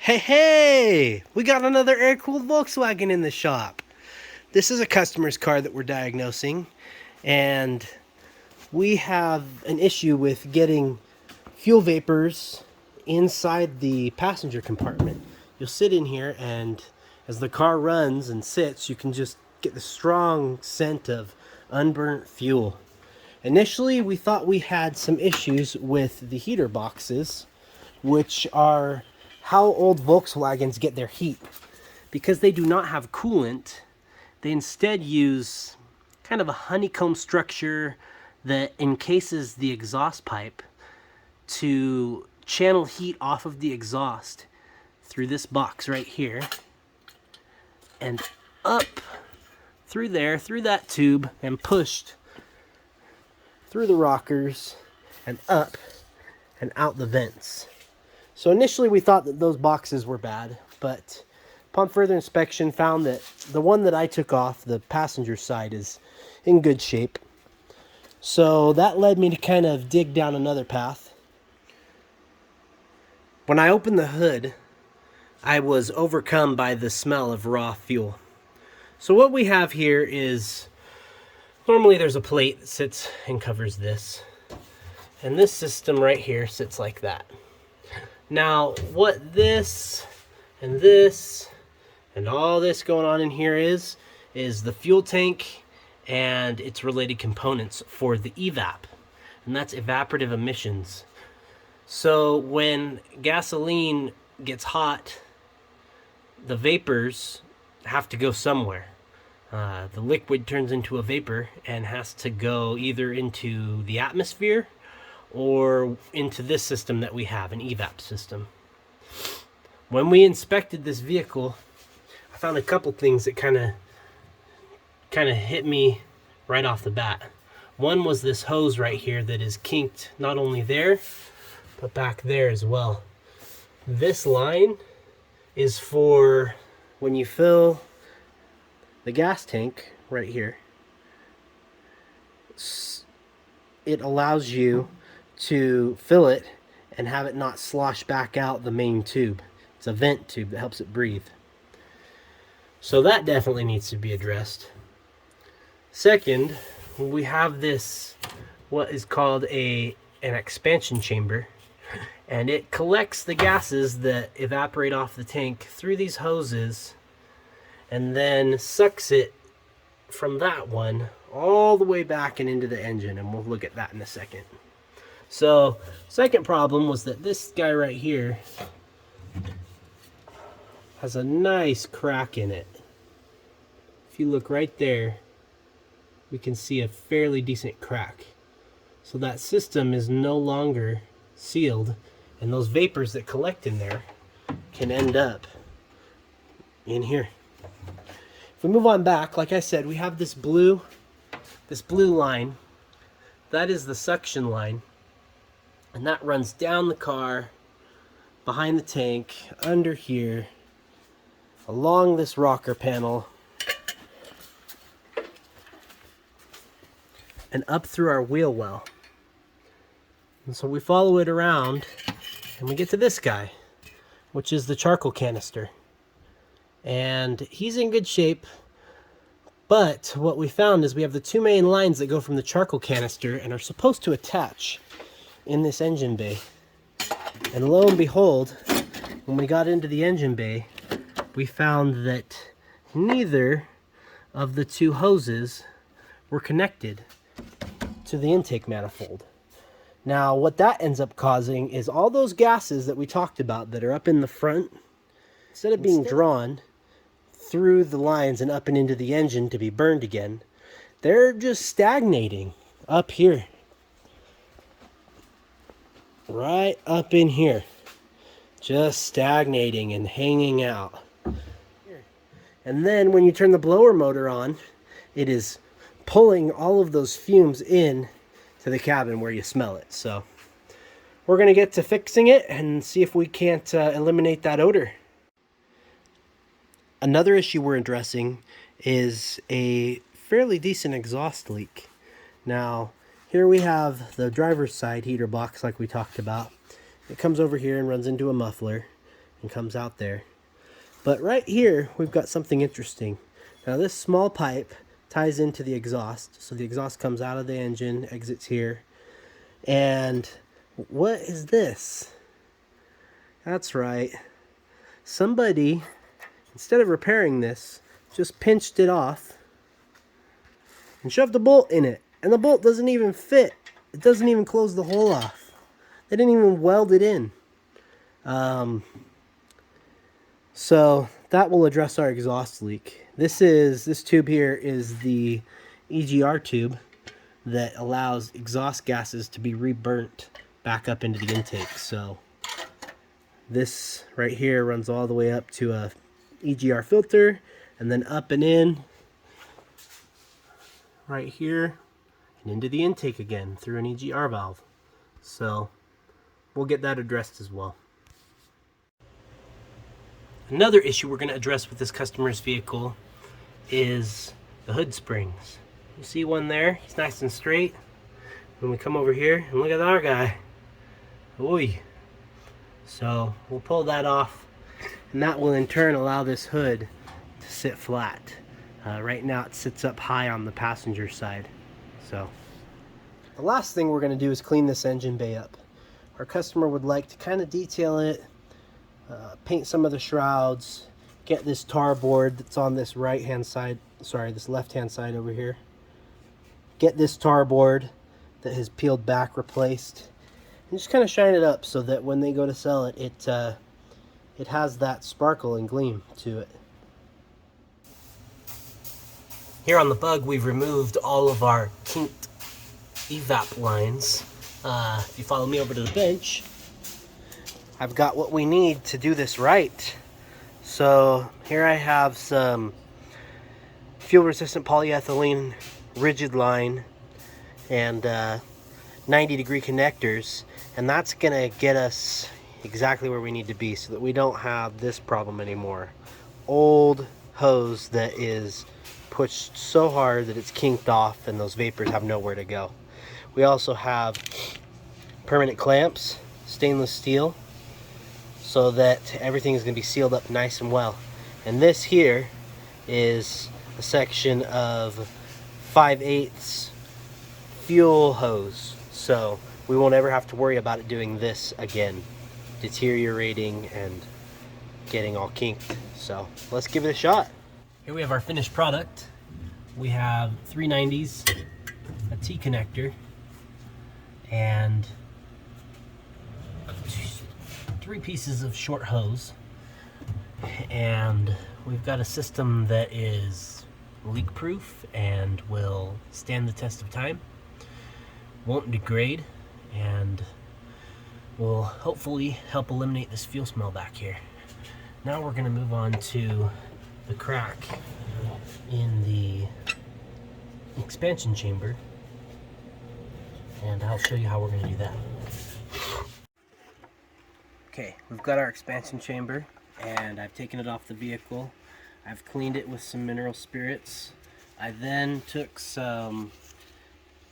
Hey, we got another air-cooled Volkswagen in the shop. This is a customer's car that we're diagnosing, and we have an issue with getting fuel vapors inside the passenger compartment. You'll sit in here, and as the car runs and sits, you can just get the strong scent of unburnt fuel. Initially, we thought we had some issues with the heater boxes, which are how old Volkswagens get their heat. Because they do not have coolant, they instead use kind of a honeycomb structure that encases the exhaust pipe to channel heat off of the exhaust through this box right here and up through there, through that tube, and pushed through the rockers and up and out the vents. So initially we thought that those boxes were bad, but upon further inspection found that the one that I took off, the passenger side, is in good shape. So that led me to kind of dig down another path. When I opened the hood, I was overcome by the smell of raw fuel. So what we have here is, normally there's a plate that sits and covers this. And this system right here sits like that. Now, what this and all this going on in here is the fuel tank and its related components for the evap, and that's evaporative emissions. So when gasoline gets hot, the vapors have to go somewhere. The liquid turns into a vapor and has to go either into the atmosphere or into this system that we have, an evap system. When we inspected this vehicle, I found a couple things that kind of hit me right off the bat. One was this hose right here that is kinked not only there, but back there as well. This line is for when you fill the gas tank right here. It allows you to fill it and have it not slosh back out the main tube. It's a vent tube that helps it breathe. So that definitely needs to be addressed. Second, we have this, what is called an expansion chamber, and it collects the gases that evaporate off the tank through these hoses and then sucks it from that one all the way back and into the engine, and we'll look at that in a second. So, second problem was that this guy right here has a nice crack in it. If you look right there, we can see a fairly decent crack. So that system is no longer sealed, and those vapors that collect in there can end up in here. If we move on back, like I said, we have this blue line. That is the suction line. And that runs down the car, behind the tank, under here, along this rocker panel, and up through our wheel well. And so we follow it around, and we get to this guy, which is the charcoal canister. And he's in good shape, but what we found is we have the two main lines that go from the charcoal canister and are supposed to attach in this engine bay. And lo and behold, when we got into the engine bay, we found that neither of the two hoses were connected to the intake manifold. Now, what that ends up causing is all those gases that we talked about that are up in the front, instead of being drawn through the lines and up and into the engine to be burned again, they're just stagnating up here. Right up in here, just stagnating and hanging out. And then when you turn the blower motor on, it is pulling all of those fumes in to the cabin where you smell it. So we're going to get to fixing it and see if we can't eliminate that odor. Another issue we're addressing is a fairly decent exhaust leak. Now, here we have the driver's side heater box like we talked about. It comes over here and runs into a muffler. and comes out there. But right here, we've got something interesting. Now this small pipe ties into the exhaust. So the exhaust comes out of the engine, exits here. And what is this? That's right. Somebody, instead of repairing this, just pinched it off and shoved a bolt in it. And the bolt doesn't even fit. It doesn't even close the hole off. They didn't even weld it in. So that will address our exhaust leak. This tube here is the EGR tube that allows exhaust gases to be reburnt back up into the intake. So this right here runs all the way up to a EGR filter and then up and in right here and into the intake again through an EGR valve. So we'll get that addressed as well. Another issue we're going to address with this customer's vehicle is the hood springs. You see one there? He's nice and straight. When we come over here and look at our guy. Oy. So we'll pull that off, and that will in turn allow this hood to sit flat. Right now it sits up high on the passenger side. So the last thing we're going to do is clean this engine bay up. Our customer would like to kind of detail it, paint some of the shrouds, get this tar board that's on this this left hand side over here, get this tar board that has peeled back replaced, and just kind of shine it up so that when they go to sell it, it has that sparkle and gleam to it. Here on the Bug, we've removed all of our kinked evap lines. If you follow me over to the bench, I've got what we need to do this right. So here I have some fuel resistant polyethylene rigid line and 90-degree connectors, and that's gonna get us exactly where we need to be so that we don't have this problem anymore. Old hose that is pushed so hard that it's kinked off and those vapors have nowhere to go. We also have permanent clamps, stainless steel, so that everything is going to be sealed up nice and well. And this here is a section of 5/8 fuel hose, so we won't ever have to worry about it doing this again, deteriorating and getting all kinked. So let's give it a shot. Here we have our finished product. We have 390s, a T connector, and 3 pieces of short hose, and we've got a system that is leak proof and will stand the test of time, won't degrade, and will hopefully help eliminate this fuel smell back here. Now we're going to move on to the crack in the expansion chamber, and I'll show you how we're going to do that. Okay, we've got our expansion chamber, and I've taken it off the vehicle. I've cleaned it with some mineral spirits. I then took some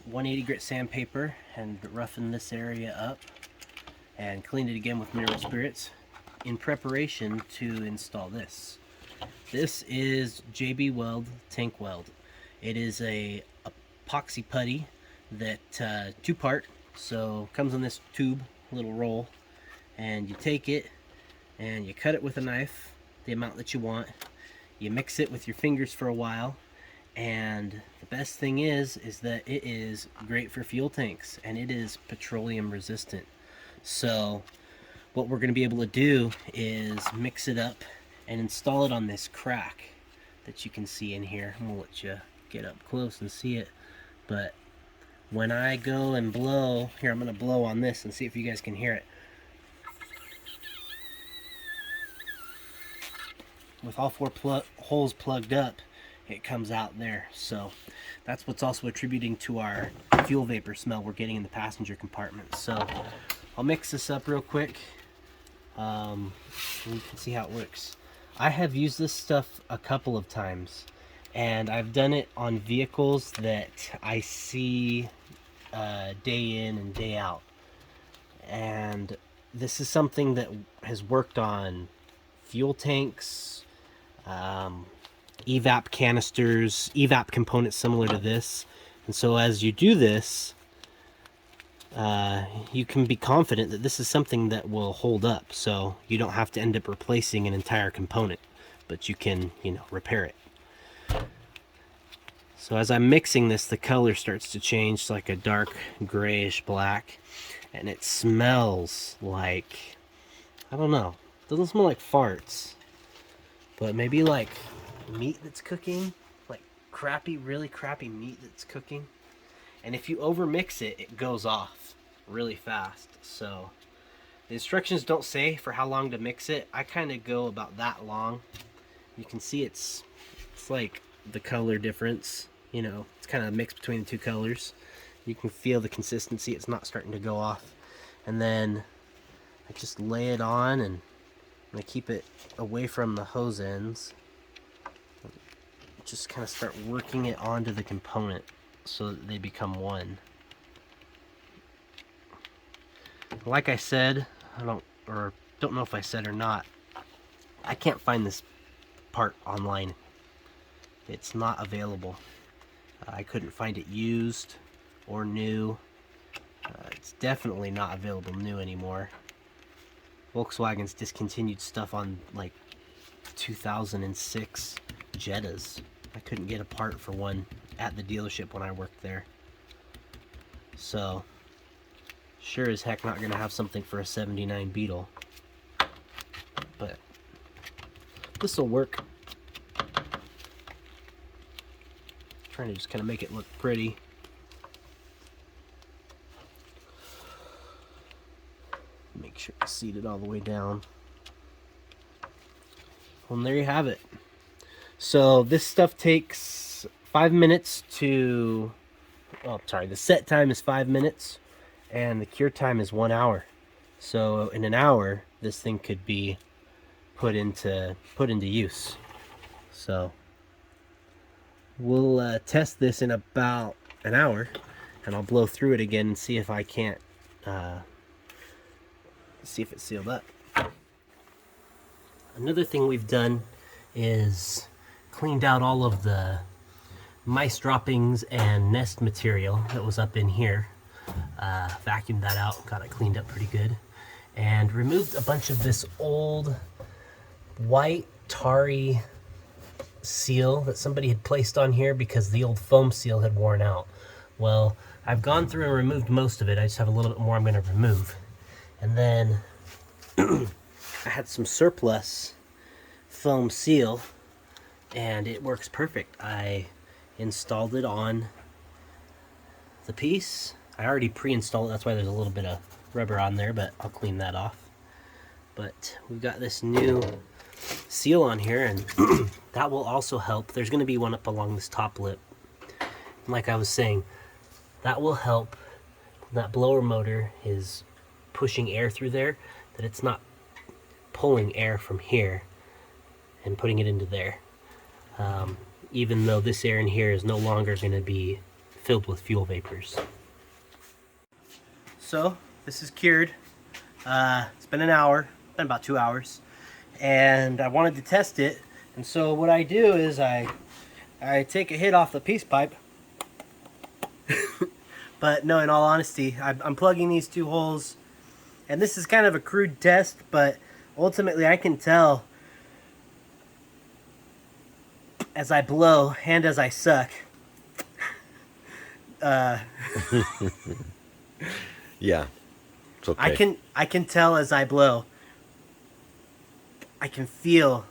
180 grit sandpaper and roughened this area up and cleaned it again with mineral spirits in preparation to install this. This is JB Weld tank weld. It is a epoxy putty that 2-part, so comes in this tube, little roll. And you take it and you cut it with a knife, the amount that you want. You mix it with your fingers for a while, and the best thing is that it is great for fuel tanks, and it is petroleum resistant. So what we're going to be able to do is mix it up and install it on this crack that you can see in here. I'm going to let you get up close and see it. But when I go and blow, here I'm going to blow on this and see if you guys can hear it. With all 4 holes plugged up, it comes out there. So that's what's also attributing to our fuel vapor smell we're getting in the passenger compartment. So I'll mix this up real quick. You can see how it works. I have used this stuff a couple of times, and I've done it on vehicles that I see day in and day out. And this is something that has worked on fuel tanks, evap canisters, evap components similar to this. And so as you do this, you can be confident that this is something that will hold up, so you don't have to end up replacing an entire component, but you can, you know, repair it. So as I'm mixing this, the color starts to change to like a dark grayish black, and it smells like, I don't know, it doesn't smell like farts, but maybe like meat that's cooking, like crappy, really crappy meat that's cooking. And if you overmix it, it goes off really fast. So the instructions don't say for how long to mix it. I kind of go about that long. You can see it's like the color difference, you know, it's kind of mixed between the two colors. You can feel the consistency, it's not starting to go off. And then I just lay it on, and I keep it away from the hose ends. Just kind of start working it onto the component so that they become one. Like I said, I don't know if I said or not, I can't find this part online. It's not available. I couldn't find it used or new. It's definitely not available new anymore. Volkswagen's discontinued stuff on like 2006 Jettas. I couldn't get a part for one at the dealership when I worked there. So, sure as heck not gonna have something for a 79 Beetle. But this will work. Trying to just kind of make it look pretty. Make sure it's seated all the way down. Well, and there you have it. So this stuff takes 5 minutes to, oh sorry, the set time is 5 minutes and the cure time is 1 hour. So in an hour, this thing could be put into use. So we'll test this in about an hour, and I'll blow through it again and see if I can't see if it's sealed up. Another thing we've done is cleaned out all of the mice droppings and nest material that was up in here. Vacuumed that out, got it cleaned up pretty good, and removed a bunch of this old white tarry seal that somebody had placed on here because the old foam seal had worn out. Well, I've gone through and removed most of it. I just have a little bit more I'm going to remove. And then I had some surplus foam seal, and it works perfect. I installed it on the piece. I already pre-installed it, that's why there's a little bit of rubber on there, but I'll clean that off. But we've got this new seal on here, and that will also help. There's going to be one up along this top lip. And like I was saying, that will help. That blower motor is pushing air through there, that it's not pulling air from here and putting it into there. Even though this air in here is no longer going to be filled with fuel vapors. So this is cured. It's been an hour, been about 2 hours, and I wanted to test it. And so what I do is I take a hit off the piece pipe. But no, in all honesty, I'm plugging these two holes, and this is kind of a crude test, but ultimately I can tell as I blow and as I suck. Yeah, it's okay. I can tell as I blow. I can feel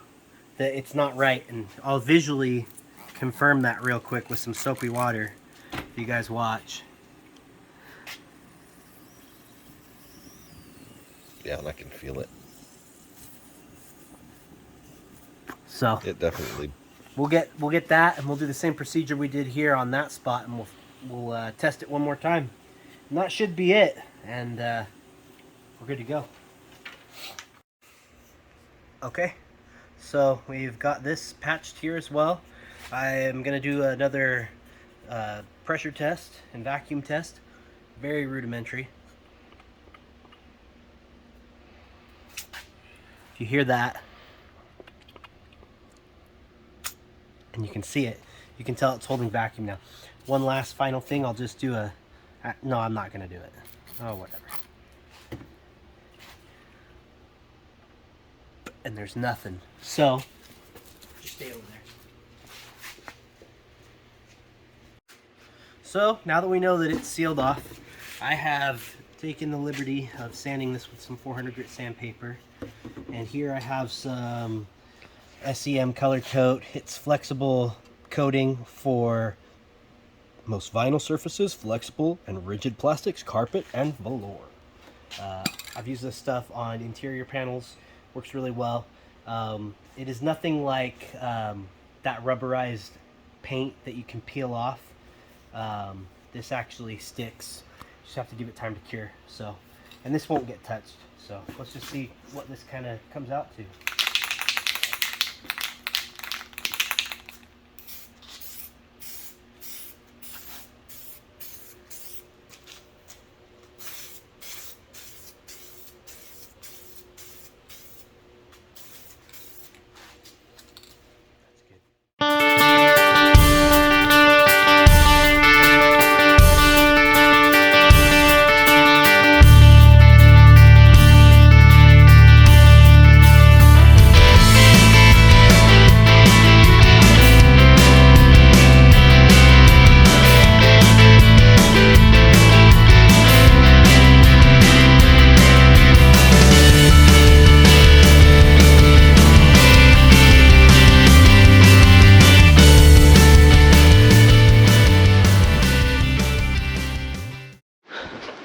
that it's not right, and I'll visually confirm that real quick with some soapy water if you guys watch. Yeah, and I can feel it. So It definitely. we'll get that, and we'll do the same procedure we did here on that spot, and we'll test it one more time. And that should be it, and we're good to go. Okay, so we've got this patched here as well. I am going to do another pressure test and vacuum test. Very rudimentary. If you hear that, And you can see it. You can tell it's holding vacuum now. One last final thing, I'll just do a... No, I'm not going to do it. Oh, whatever. And there's nothing. So, just stay over there. So, now that we know that it's sealed off, I have taken the liberty of sanding this with some 400 grit sandpaper. And here I have some SEM color coat. It's flexible coating for most vinyl surfaces, flexible and rigid plastics, carpet, and velour. I've used this stuff on interior panels. Works really well. It is nothing like that rubberized paint that you can peel off. This actually sticks. You just have to give it time to cure. So, and this won't get touched. So let's just see what this kind of comes out to.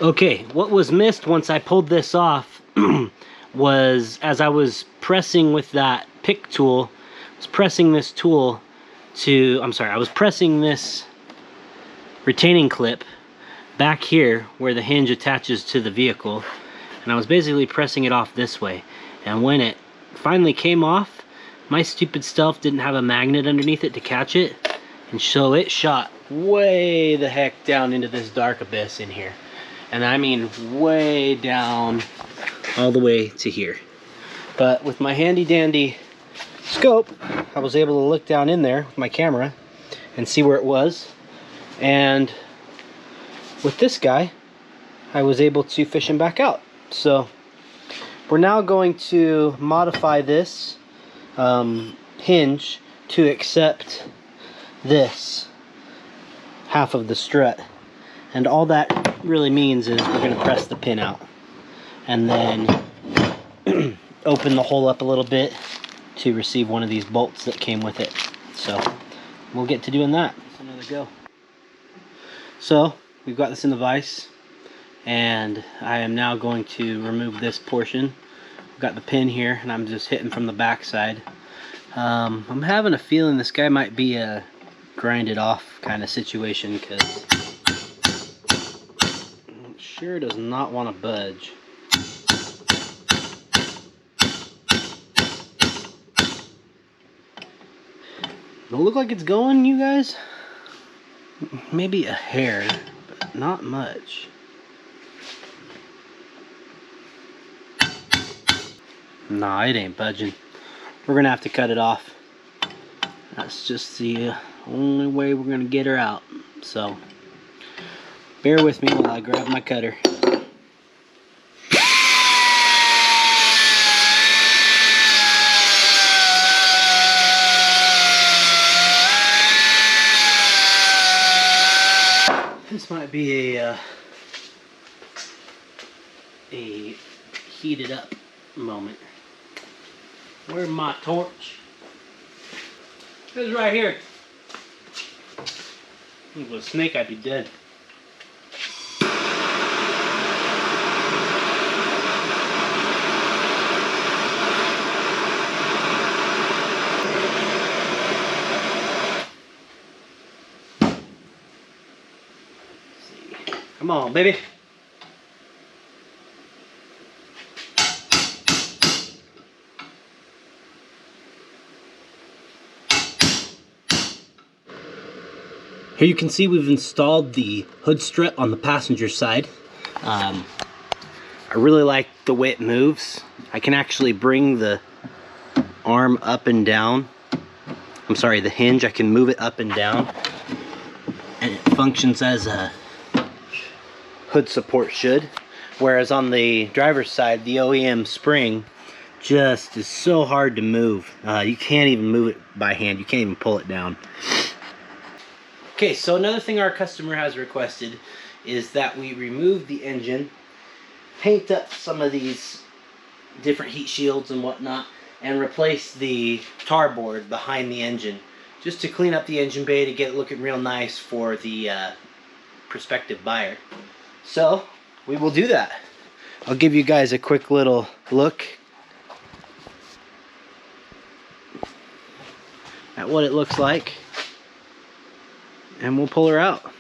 Okay, what was missed once I pulled this off was as I was pressing with that pick tool, I was pressing this tool to, I was pressing this retaining clip back here where the hinge attaches to the vehicle, and I was basically pressing it off this way. And when it finally came off, my stupid stuff didn't have a magnet underneath it to catch it, and so it shot way the heck down into this dark abyss in here. And I mean way down all the way to here. But with my handy dandy scope, I was able to look down in there with my camera and see where it was. And with this guy, I was able to fish him back out. So we're now going to modify this hinge to accept this half of the strut. And all that really means is we're going to press the pin out and then open the hole up a little bit to receive one of these bolts that came with it. So we'll get to doing that. That's another go. So we've got this in the vise, and I am now going to remove this portion. I've got the pin here, and I'm just hitting from the back side. I'm having a feeling this guy might be a grind it off kind of situation, because it sure does not want to budge. Don't look like it's going, you guys. Maybe a hair, but not much. Nah, it ain't budging. We're gonna have to cut it off. That's just the only way we're gonna get her out. So bear with me while I grab my cutter. This might be a heated up moment. Where's my torch? It's right here. If it was a snake, I'd be dead. Come on, baby. Here you can see we've installed the hood strut on the passenger side. I really like the way it moves. I can actually bring the arm up and down I'm sorry, the hinge, I can move it up and down, and it functions as a hood support should. Whereas on the driver's side, the OEM spring just is so hard to move. You can't even move it by hand. You can't even pull it down. Okay, so another thing our customer has requested is that we remove the engine, paint up some of these different heat shields and whatnot, and replace the tar board behind the engine, just to clean up the engine bay to get it looking real nice for the prospective buyer. So we will do that. I'll give you guys a quick little look at what it looks like, and we'll pull her out.